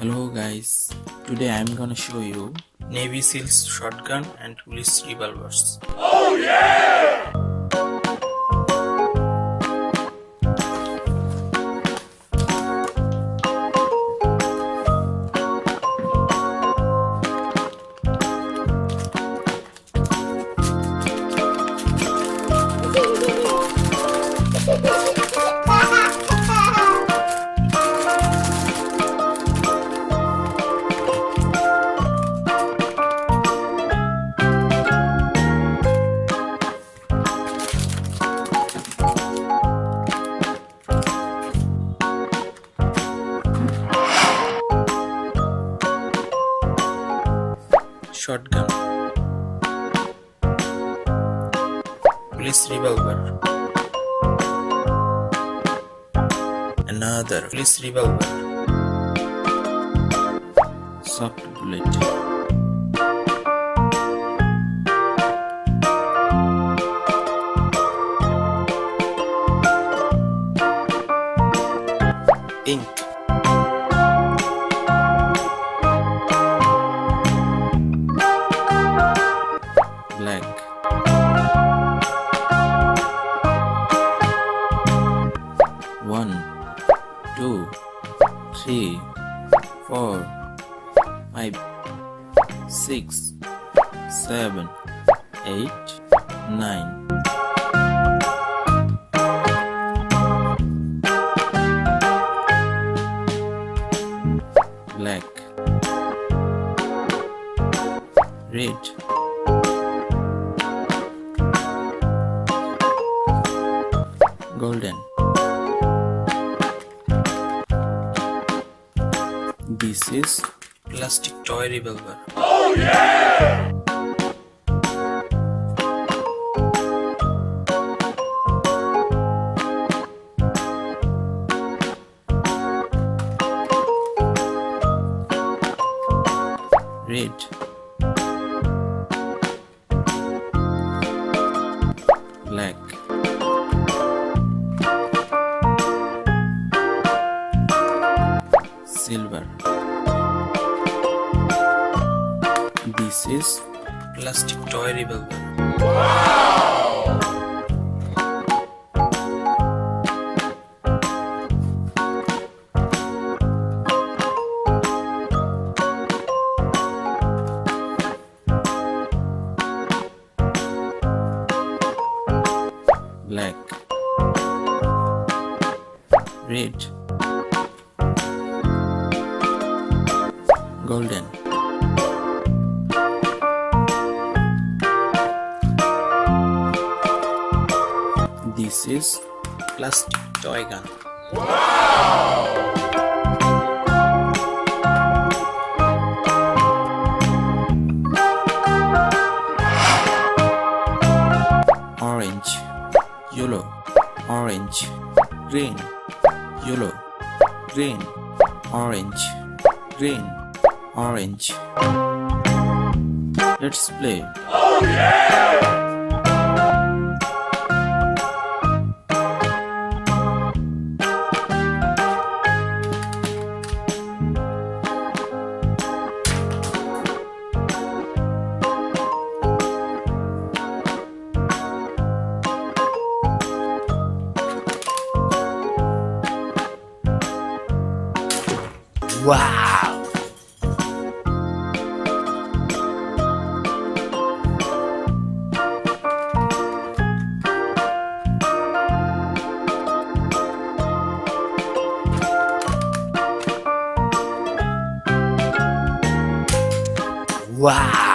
Hello guys, today I'm gonna show you Navy SEALs shotgun and police revolvers. Oh yeah! Shotgun, police revolver, another police revolver, soft bullet, ink, black, one, two, three, 4, 5, 6, 7, 8, 9. Black, red, golden. This is plastic toy revolver. Oh yeah! Red, black, silver. This is plastic toy revolver. Wow! Black, red, golden. This is plastic toy gun. Wow! Orange, yellow, orange, green, yellow, green, orange, green, orange. Let's play. Oh yeah! Wow! Wow!